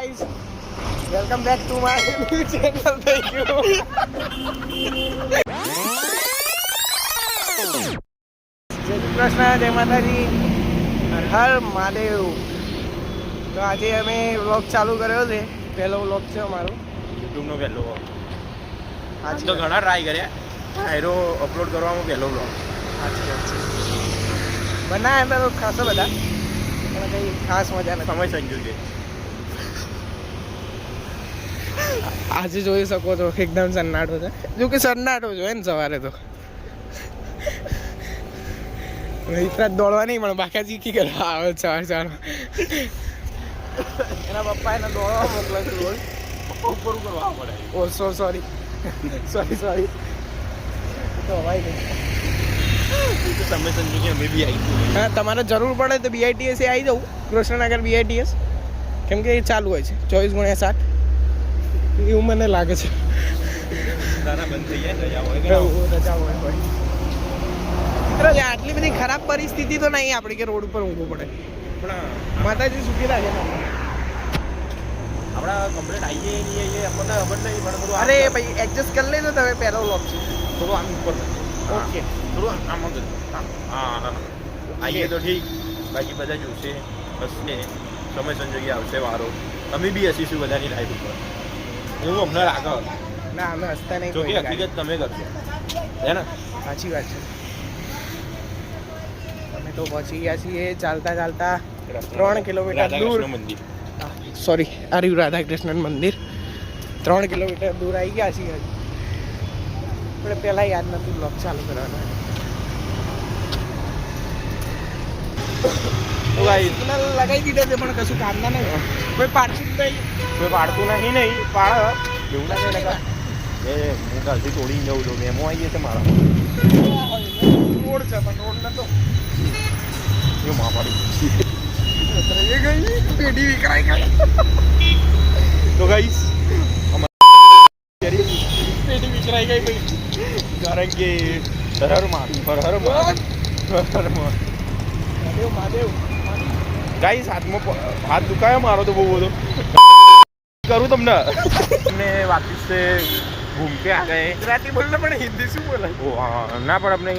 guys, welcome back to my new channel. Thank you. જય શ્રી કૃષ્ણ, જય માતાજી, હર હર મહાદેવ. તો આજે અમે વ્લોગ ચાલુ કર્યો છે. પહેલો વ્લોગ છે અમારો યુટ્યુબનો પહેલો વ્લોગ. આજ તો ઘણા ટ્રાય કર્યા, એરો અપલોડ કરવામાં પહેલો વ્લોગ. સાચી વાત છે. બનાવ્યા હતા તો ખાસો બધા, પણ કંઈ ખાસ મજા નથી. સમય સંજુ છે. આજે જોઈ શકો છો એકદમ સન્નાટો છે. જો કે સન્નાટો જોઈએ ને સવારે તો ઇફરાત દોડવા નહીં પણ બાકી શીખી ગયા આવે ચાર એના પપ્પા એને દોડવા મોકલે છે રોજ. ઉપર કરવા પડે. ઓ સોરી તો હવાઈ ગઈ. સમય સંજુ કે અમે બી આવી. હા, તમારે જરૂર પડે તો BITS આવી જાઉં, કૃષ્ણનગર BITS, કેમ કે એ ચાલુ હોય છે 24/7 એવું મને લાગે છે. દાના બંધ થઈ જાય રજા હોય આટલી બધી ખરાબ પરિસ્થિતિ તો નહીં આપણી કે રોડ ઉપર ઊંઘવું પડે. પણ માતાજી સુખી રાખે. આપણા કમ્પ્લેટ આવીએ નહીં આવીએ આપણને ખબર નહીં પણ થોડું અરે ભાઈ એડજસ્ટ કરી લેજો તમે. પહેલો વ્લોગ છે. થોડું આમ ઉપર ઓકે. થોડું આમ હા આવીએ તો ઠીક, બાકી બધા જોશે હસશે, સમય સંજોગે આવશે વારો, અમે બી હસીશું બધાની લાઈફ ઉપર, એવું અમને લાગે. ના, અમે હસતા નહીં. જો કે હકીકત તમે કરશો હે ને. સાચી વાત છે. અમે તો પહોંચી ગયા છીએ ચાલતા 3 કિલોમીટર દૂર. મંદિર સોરી, આ રહ્યું રાધાકૃષ્ણ મંદિર. 3 કિલોમીટર દૂર આવી ગયા છીએ. આપણે પહેલાં યાદ નથી બ્લોગ ચાલુ કરવાનો. સિગ્નલ લગાવી દીધા છે પણ કશું કામના નહીં. કોઈ પાડતું જ નહીં. કોઈ પાડતું નહીં પાડ એવું લાગે ને એ હું કાલથી તોડીને જવું છું. મેમો આવી જશે મારા. રોડ છે પણ રોડ નતો. એ માં પાડી પેઢી વિકરાઈ ગઈ. તો ગાઈસ પેઢી વિકરાઈ ગઈ ભાઈ. કારણ કે હર મહાદેવ. ગાઈસ હાથ દુખાયો મારો તો બહુ બધો. કરું તમને વાપિસ से घूम के आ गए. ગુજરાતી બોલને પણ હિન્દી શું બોલે? ओ हाँ ना पर अपने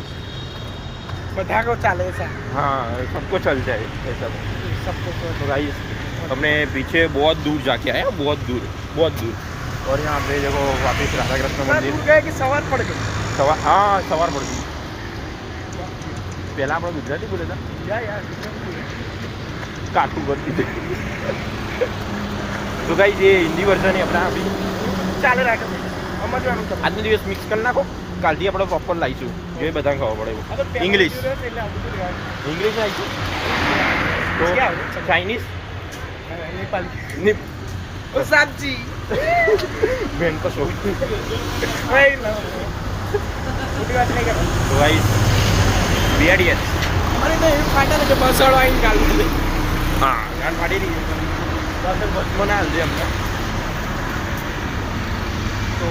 બધા કો ચાલે છે. हाँ सबको चल जाए ऐसा. सबको तो गाइस अपने पीछे बहुत दूर जाके आए, बहुत दूर. और यहाँ पे देखो वापिस राधा कृष्ण मंदिर. ગए કે સવાર પડ ગઈ. हाँ सवार पड़ गई. पहला આપણે ગુજરાતી બોલે હતા યાર કાટું કરતી હતી. તો ગાઈસ ये हिंदी वर्जन है अपना अभी ચાલે રાખે સમજવાનું તમે. આજનો દિવસ મિક્સ કરી નાખો, કાલથી આપણે પ્રોપર લાવીશું જો બધાને ખબર પડે. ઇંગ્લિશ આવીશું તો ચાઇનીઝ નેપાળી સાચી બેન તો શો. મોટી વાત નહીં કરો. તો ગાઈસ BITS અરે તો એવું ફાટા ને કે બસવાળો આવીને ગાલી દે. હા ગાન પાડી રહી બસમાં ના હાલજે અમને. તો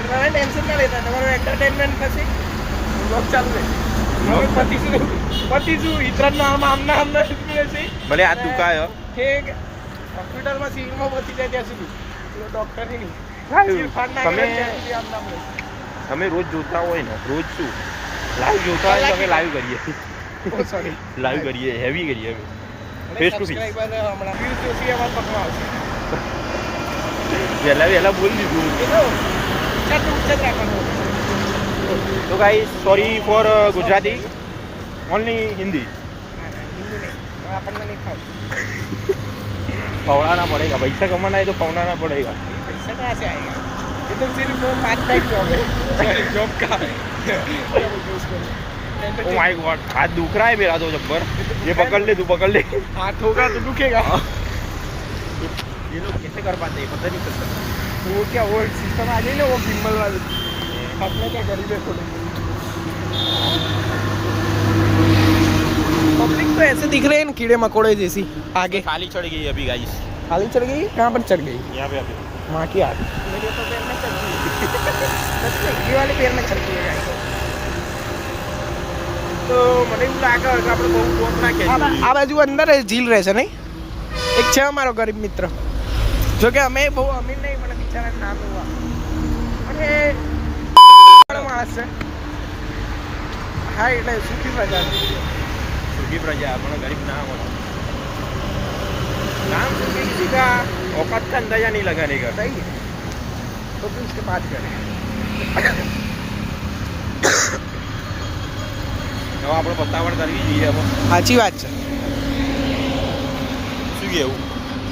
તમે ટેન્શન ના લેતા, તમારું એન્ટરટેનમેન્ટ થશે. બ્લોગ ચાલુ રહે. હવે પતીશું ઇતરાતના આમ રહેશે. ભલે હાથ દુખાય ઠીક. હોસ્પિટલમાં સિવિલમાં પતી જાય ત્યાં સુધી ડૉક્ટર નહીં. તમે રોજ જોતા હોય ને, રોજ શું લાઈવ જોતા હોય તો અમે લાઈવ કરીએ. સોરી, લાઈવ કરીએ, હેવી કરીએ અમે ફેસ ટુ ફેસ. હમણાં વ્યૂઝ જોશી અમારા પગમાં આવશે. વહેલા બોલી દીધું. તો guys sorry for Gujarati, only Hindi. આપણને નહીં ખાવું. पवड़ाना पड़ेगा, पैसा कमाना है तो पवड़ाना पड़ेगा. पैसा कहाँ से आएगा? ये तो सिर्फ पार्ट टाइम जॉब है. जॉब का ओ माय गॉड, हाथ दुख रहा है मेरा तो जब्बर. ये पकड़ ले, तू पकड़ ले. हाथ होगा तो दुखेगा. ये लोग कैसे कर पाते हैं पता नहीं चलता. वो क्या वो सिस्टम आ गई ना, वो गिम्बल वाली. अपने क्या गरीब है थोड़े. पब्लिक तो ऐसे दिख रहे हैं कीड़े मकोड़े जैसी. आगे खाली चढ़ गई अभी गाइस. खाली चढ़ गई. कहाँ पर चढ़ गई? यहाँ पे अभी माँ की आग. मेरे तो पैर में चढ़ गई. ये वाले पैर में चढ़ गई है. તો મને એવું લાગે કે આપણે બહુ દોડ ના ખેંચી. આ બાજુ અંદર ઝીલ રહેશે નહીં? એક છે અમારો ગરીબ મિત્ર. જો કે અમે બહુ અમીર નહીં, મને બિચારા નામ એવું અને માણસ છે. હા એટલે સુખી પ્રજા सुखी प्रजा अपना गरीब ना हो नाम सुखी किसी का औकात का अंदाजा नहीं लगाने का सही है तो फिर उसके बाद करें. હવે આપણે પત્તાવડ કરવી જોઈએ હવે સાચી વાત છે. શું કહેવું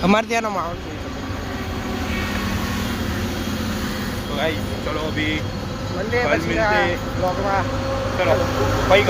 અમારે ત્યાંનો માહોલ જોઈ શકો. તો ગાઈસ ચલો અભી મંદિર કલ પછી મિલતે. બ્લોગમાં ચલો ભાઈ